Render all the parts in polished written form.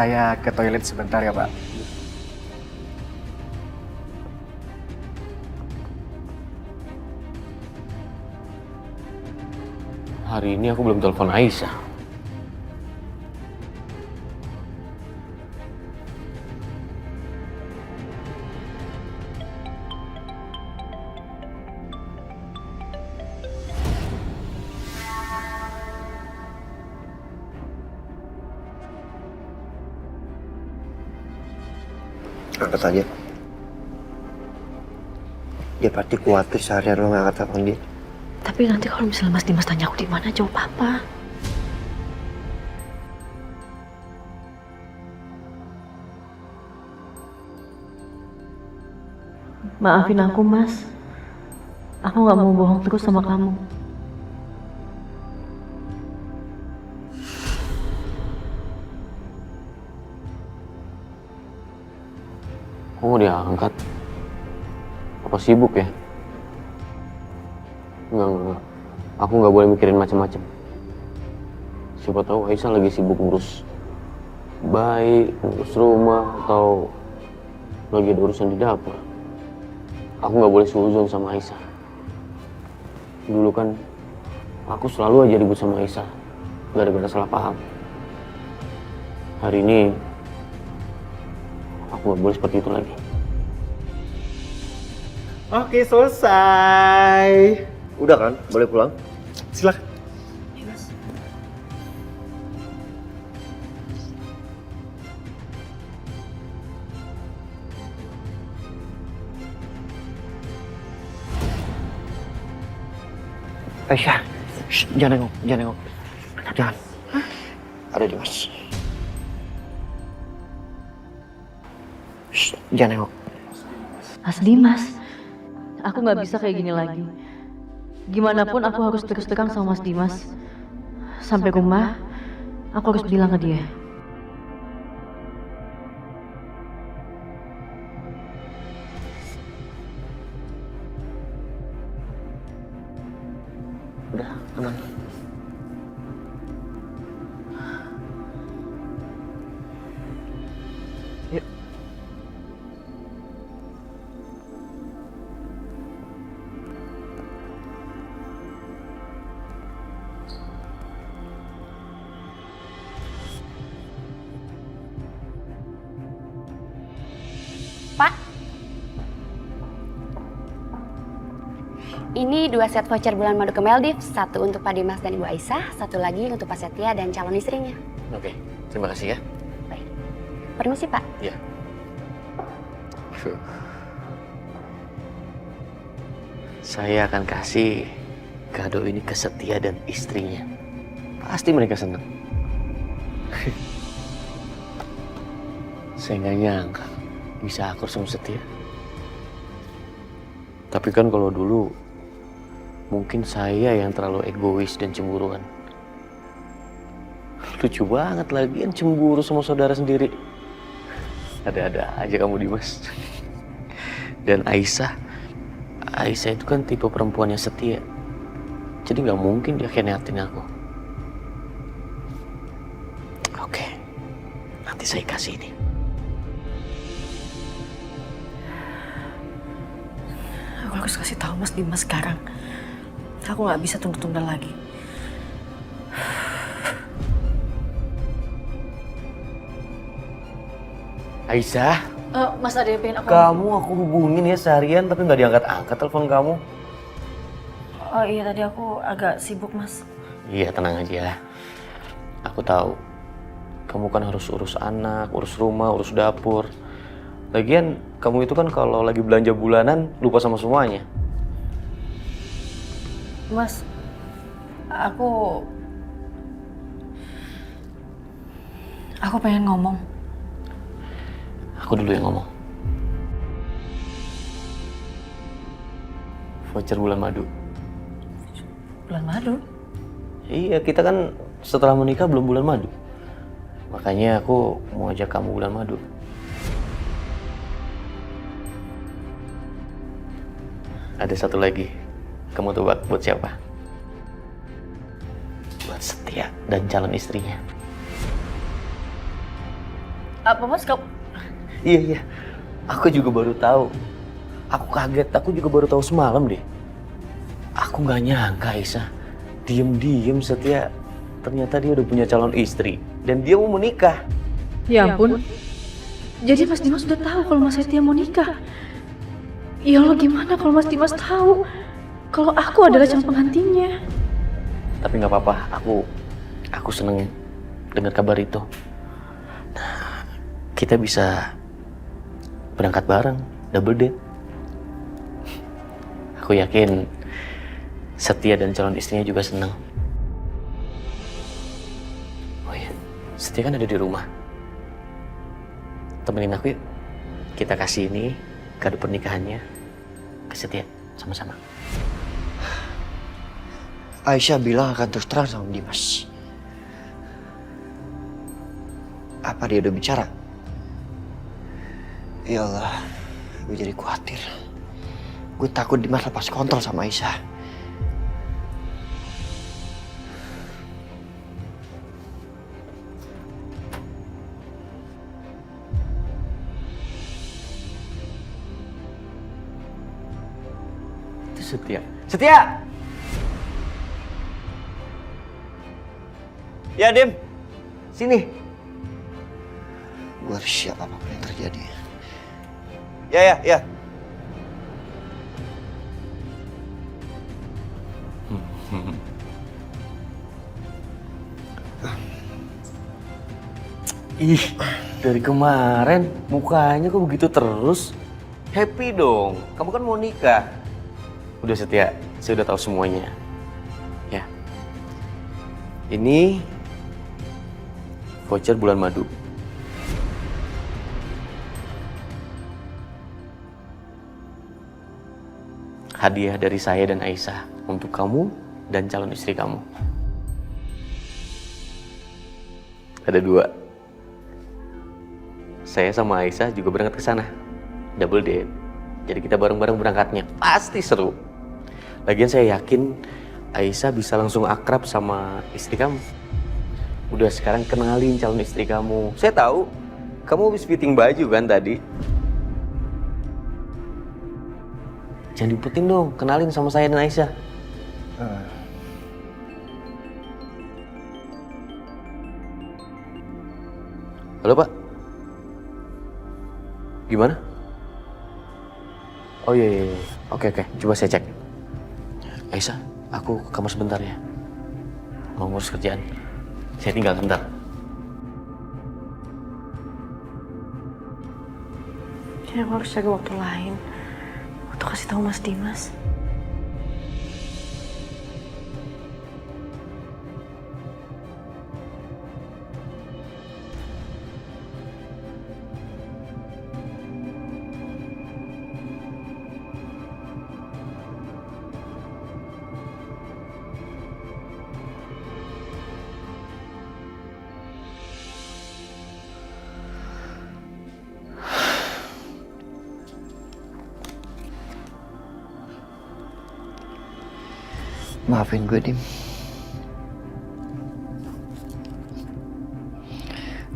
Saya ke toilet sebentar ya, Pak. Hari ini aku belum telepon Aisyah. Angkat aja. Dia pasti khawatir seharian lo gak angkat telepon dia. Tapi nanti kalau misalnya Mas Dimas tanya aku di mana, jawab apa? Maafin aku, Mas. Aku nggak mau bohong terus sama kamu. Oh, dia angkat. Apa sibuk ya? Enggak. Aku nggak boleh mikirin macam-macam. Siapa tahu Aisyah lagi sibuk ngurus bayi, ngurus rumah, atau lagi ada urusan di dapur. Aku nggak boleh suuzon sama Aisyah. Dulu kan aku selalu aja ribut sama Aisyah, gara-gara salah paham. Hari ini aku nggak boleh seperti itu lagi. Oke, selesai. Udah kan? Boleh pulang? Silakan. Aisyah, shh, jangan nengok. Jangan. Ada Dimas. Shh, jangan nengok. Mas Dimas, aku nggak bisa kayak gini lagi. Gimana pun aku harus terus terang sama Mas Dimas. Sampai rumah, aku harus bilang ke dia. Udah, aman. Yuk. Pak, ini 2 set voucher bulan madu ke Maldives. 1 untuk Pak Dimas dan Ibu Aisyah, 1 lagi untuk Pak Setia dan calon istrinya. Oke, terima kasih ya. Baik. Permisi, Pak. Iya. Saya akan kasih kado ini ke Setia dan istrinya. Pasti mereka senang. Saya nggak nyangka bisa akur sama Setia. Tapi kan kalau dulu mungkin saya yang terlalu egois dan cemburuan. Lucu banget lagian cemburu sama saudara sendiri. Ada-ada aja kamu, Dimas. Dan Aisyah itu kan tipe perempuan yang setia. Jadi nggak mungkin dia khianatin aku. Oke, nanti saya kasih ini. Aku harus kasih tahu Mas Dimas sekarang. Aku nggak bisa tunda-tunda lagi. Aisyah, Mas ada yang pengen aku... kamu aku hubungin ya seharian tapi nggak diangkat-angkat telepon kamu. Oh iya, tadi aku agak sibuk, Mas. Iya, tenang aja. Aku tahu. Kamu kan harus urus anak, urus rumah, urus dapur. Lagian, kamu itu kan kalau lagi belanja bulanan lupa sama semuanya. Mas, aku pengen ngomong. Aku dulu yang ngomong. Voucher bulan madu. Bulan madu? Iya, kita kan setelah menikah belum bulan madu. Makanya aku mau ajak kamu bulan madu. Ada satu lagi. Kamu tebak buat siapa? Buat Setia dan calon istrinya. Apa Mas? Kau... Iya. Aku juga baru tahu. Aku kaget, aku juga baru tahu semalam deh. Aku nggak nyangka Aisyah. Diem-diem Setia ternyata dia udah punya calon istri dan dia mau menikah. Ya ampun. Jadi Mas Dimas sudah tahu kalau Mas Setia mau nikah. Ya Allah, gimana kalau Mas Dimas tahu kalau aku adalah calon pengantinnya? Tapi nggak apa-apa, aku seneng dengar kabar itu. Nah, kita bisa berangkat bareng, double date. Aku yakin Setia dan calon istrinya juga seneng. Oh iya, Setia kan ada di rumah. Temenin aku yuk. Kita kasih ini kado pernikahannya ke Setia sama-sama. Aisyah bilang akan terus terang sama Dimas. Apa dia udah bicara? Ya Allah, gue jadi khawatir. Gue takut Dimas lepas kontrol sama Aisyah. Itu Setia. Setia! Ya, Dim. Sini. Gue harus siap apapun yang terjadi. Ya. Ih, dari kemarin mukanya kok begitu terus? Happy dong, kamu kan mau nikah. Udah Setia, saya udah tahu semuanya. Ya. Ini voucher bulan madu. Hadiah dari saya dan Aisyah untuk kamu dan calon istri kamu. Ada 2. Saya sama Aisyah juga berangkat ke sana. Double date. Jadi kita bareng-bareng berangkatnya. Pasti seru. Lagian saya yakin Aisyah bisa langsung akrab sama istri kamu. Udah sekarang kenalin calon istri kamu. Saya tahu kamu habis fitting baju kan tadi. Jangan diputin dong, kenalin sama saya dan Aisyah. Halo Pak. Gimana? Oh iya. Oke. Coba saya cek. Aisyah, aku ke kamar sebentar ya. Mau ngurus kerjaan. Saya tinggal sebentar. Jadi aku harus cari waktu lain untuk kasih tahu Mas Dimas. Maafin gue, Dim.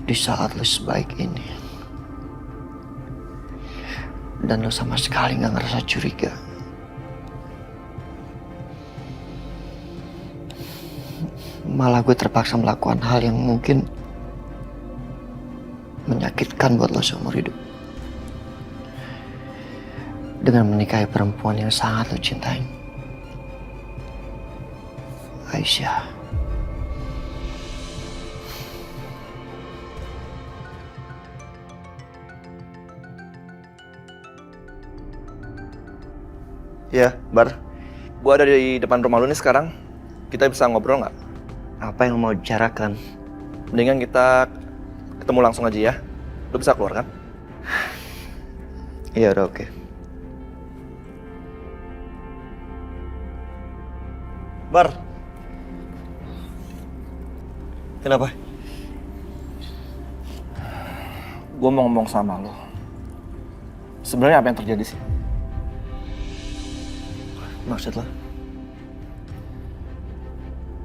Di saat lo sebaik ini. Dan lo sama sekali gak ngerasa curiga. Malah gue terpaksa melakukan hal yang mungkin menyakitkan buat lo seumur hidup. Dengan menikahi perempuan yang sangat lo cintai. Aisyah. Ya, Bar. Gua ada di depan rumah lu nih sekarang. Kita bisa ngobrol nggak? Apa yang mau bicarakan? Mendingan kita ketemu langsung aja ya. Lu bisa keluar kan? Iya, udah oke. Bar. Kenapa? Gua mau ngomong sama lo. Sebenarnya apa yang terjadi sih? Maksud lo?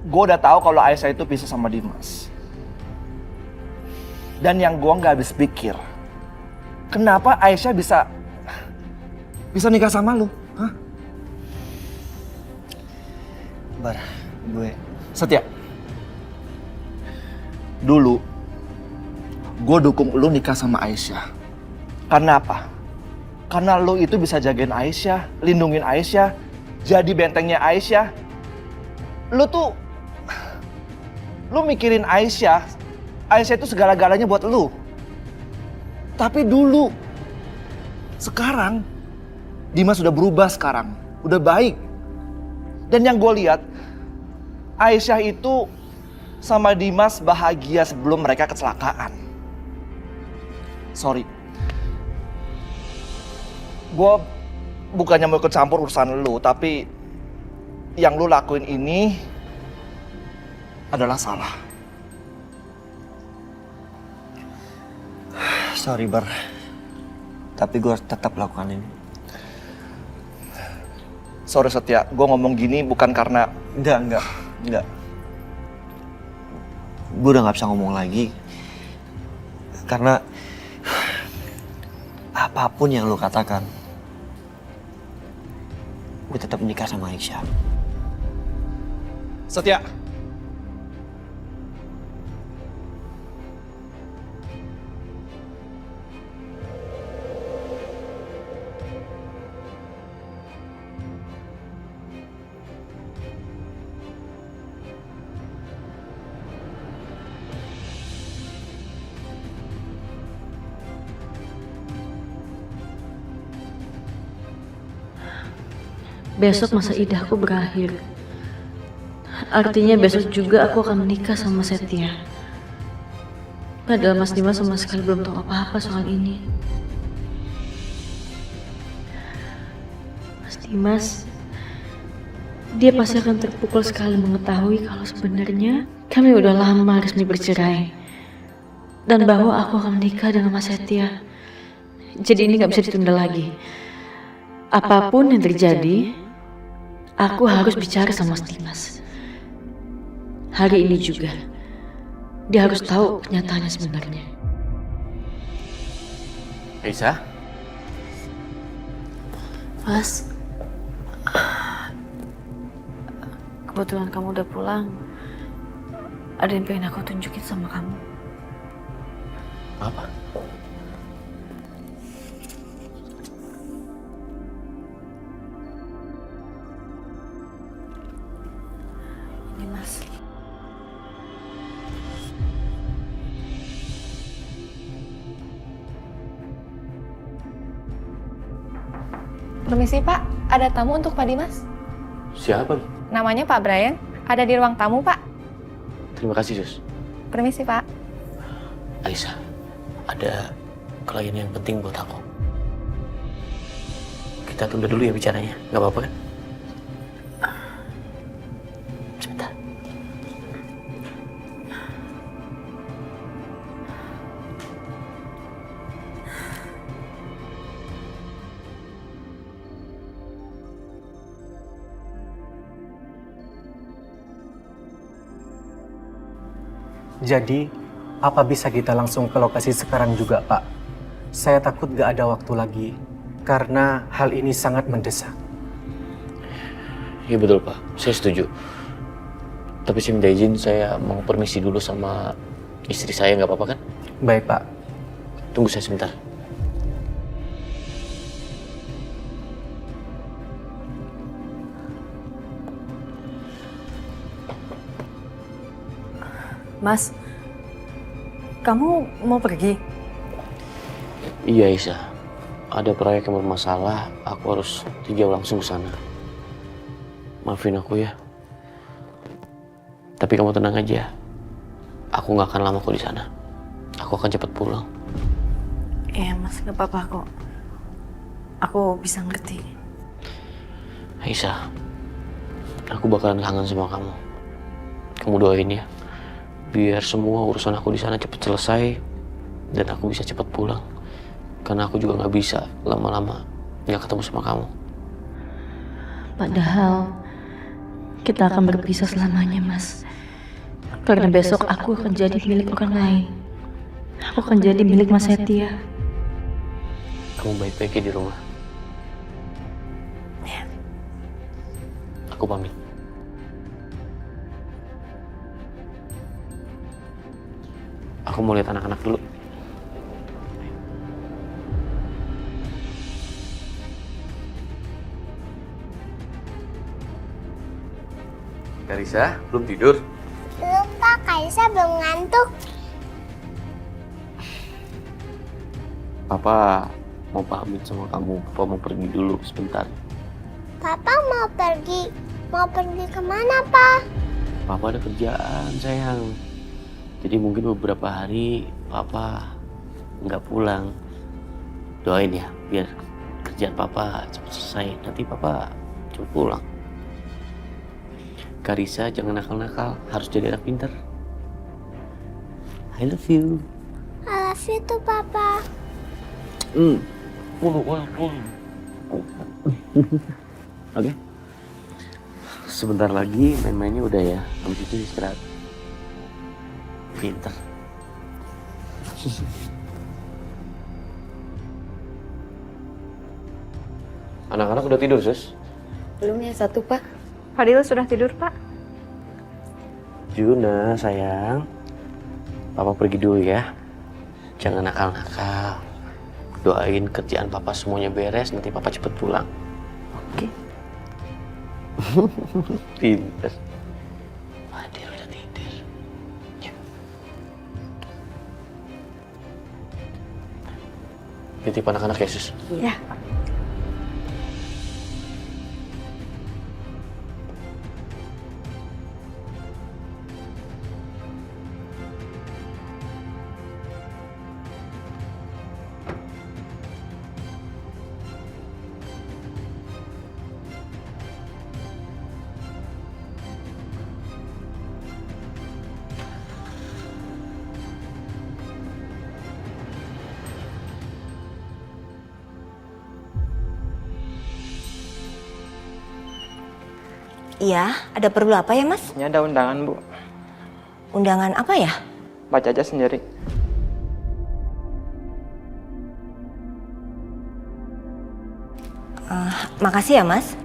Gue udah tahu kalau Aisyah itu pisah sama Dimas. Dan yang gue nggak habis pikir, kenapa Aisyah bisa nikah sama lu? Hah? Bar, gue... Setia, dulu gue dukung lu nikah sama Aisyah. Karena apa? Karena lu itu bisa jagain Aisyah, lindungin Aisyah, jadi bentengnya Aisyah. Lu mikirin Aisyah itu segala-galanya buat lu. Tapi dulu, sekarang, Dimas sudah berubah sekarang, udah baik. Dan yang gue lihat, Aisyah itu sama Dimas bahagia sebelum mereka kecelakaan. Sorry. Gue bukannya mau ikut campur urusan lu, tapi yang lu lakuin ini adalah salah. Sorry Bar, tapi gue harus tetap lakukan ini. Sorry Setia, gue ngomong gini bukan karena... Enggak. Gue udah gak bisa ngomong lagi. Karena apapun yang lu katakan, gue tetap menikah sama Aisyah. Setia. Besok masa idahku berakhir. Artinya besok juga aku akan menikah sama Setia. Padahal Mas Dimas sama sekali belum tahu apa-apa soal ini. Mas Dimas, dia pasti akan terpukul sekali mengetahui kalau sebenarnya kami udah lama resmi bercerai. Dan bahwa aku akan menikah dengan Mas Setia. Jadi ini gak bisa ditunda lagi. Apapun yang terjadi, aku harus bicara sama Mas Dimas. Hari ini juga, dia harus tahu kenyataannya sebenarnya. Aisyah? Mas, kebetulan kamu udah pulang. Ada yang pengen aku tunjukin sama kamu. Apa? Ini Mas. Permisi Pak, ada tamu untuk Pak Dimas. Siapa? Namanya Pak Brian, ada di ruang tamu Pak. Terima kasih, Sus. Permisi Pak. Aisyah, ada klien yang penting buat aku. Kita tunda dulu ya bicaranya, nggak apa-apa kan? Sebentar. Jadi, apa bisa kita langsung ke lokasi sekarang juga, Pak? Saya takut gak ada waktu lagi, karena hal ini sangat mendesak. Iya betul Pak, saya setuju. Tapi saya minta izin, saya mau permisi dulu sama istri saya, nggak apa-apa kan? Baik, Pak. Tunggu saya sebentar. Mas, kamu mau pergi? Iya Aisyah, ada proyek yang bermasalah, aku harus tinjau langsung ke sana. Maafin aku ya. Tapi kamu tenang aja, aku nggak akan lama kok di sana. Aku akan cepat pulang. Iya Mas, gak apa-apa kok. Aku bisa ngerti. Aisyah, aku bakalan kangen sama kamu. Kamu doain ya, biar semua urusan aku di sana cepat selesai dan aku bisa cepat pulang. Karena aku juga nggak bisa lama-lama nggak ketemu sama kamu. Padahal kita akan berpisah selamanya, Mas. Karena besok aku akan jadi milik orang lain. aku akan jadi milik Mas Setia. Kamu baik-baik ya di rumah. Aku pamit. Aku mau lihat anak-anak dulu. Karisa, belum tidur? Belum Pak, Kaisa belum ngantuk. Papa mau pamit sama kamu. Papa mau pergi dulu sebentar. Papa mau pergi. Mau pergi kemana, Pak? Papa ada kerjaan, sayang. Jadi mungkin beberapa hari Papa nggak pulang. Doain ya, biar kerjaan Papa cepat selesai. Nanti Papa cepat pulang. Karisa jangan nakal-nakal, harus jadi anak pintar. I love you. I love you too, Papa. Oke. Sebentar lagi main-mainnya udah ya. Habis itu istirahat. Pintar. Anak-anak udah tidur, Sus? Belum ya satu, Pak. Fadil sudah tidur, Pak. Juna, sayang. Papa pergi dulu ya. Jangan nakal-nakal. Doain kerjaan Papa semuanya beres, nanti Papa cepet pulang. Oke? Pintar. Fadil udah tidur. Ya. Titip anak-anak ya, Sus. Ya. Iya, ada perlu apa ya, Mas? Ini ada undangan, Bu. Undangan apa ya? Baca aja sendiri. Makasih ya, Mas.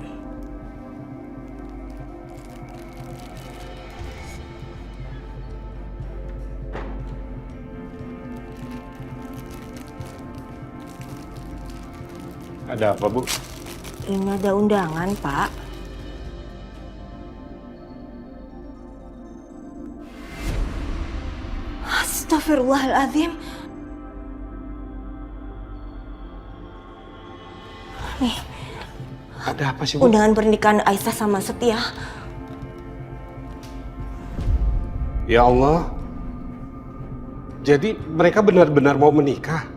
Ada apa, Bu? Ini ada undangan, Pak. Astagfirullahaladzim. Nih, Ada apa sih, Bu? undangan pernikahan Aisyah sama Setia. Ya Allah. Jadi mereka benar-benar mau menikah?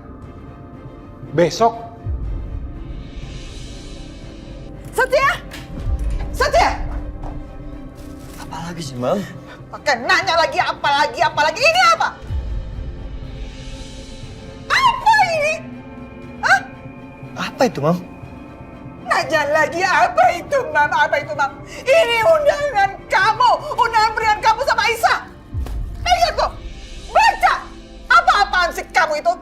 Besok? Setia! Setia! Apalagi sih, Mam? Pakai nanya lagi, apalagi. Ini apa? Apa ini? Hah? Apa itu, Mam? Nanya lagi, apa itu, Mam? Apa itu, Mam? Ini undangan kamu. Undangan pernikahan kamu sama Aisyah. Lihat kok. Baca. Apa-apaan sih kamu itu?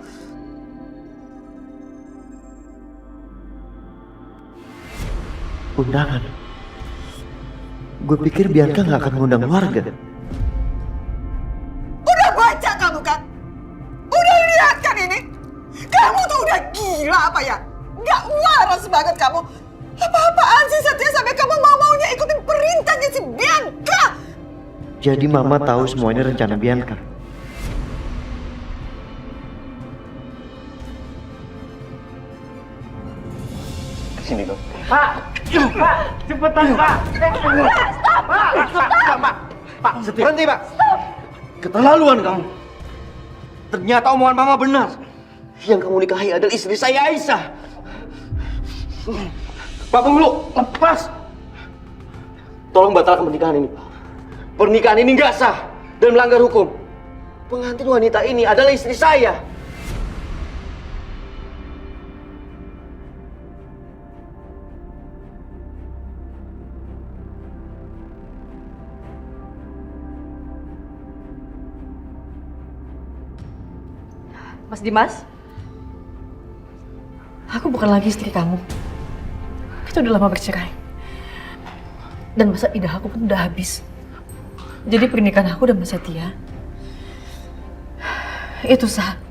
Undangan? Gue pikir Bianca nggak akan ngundang warga. Udah baca kamu kan? Udah lihat kan ini? Kamu tuh udah gila apa ya? Gak waras banget kamu. Apa-apaan sih Setia sampai kamu mau-maunya ikutin perintahnya si Bianca? Jadi Mama tahu semua ini rencana Bianca. Sini, Dok. Pak, berhenti, Pak. Keterlaluan kamu. Ternyata omongan Mama benar. Yang kamu nikahi adalah istri saya, Aisyah. Pak Penghulu, lepas. Tolong batalkan pernikahan ini, Pak. Pernikahan ini nggak sah dan melanggar hukum. Pengantin wanita ini adalah istri saya. Mas Dimas, aku bukan lagi istri kamu. Kita udah lama bercerai. Dan masa idah aku pun udah habis. Jadi pernikahan aku dan Mas Setia itu sah.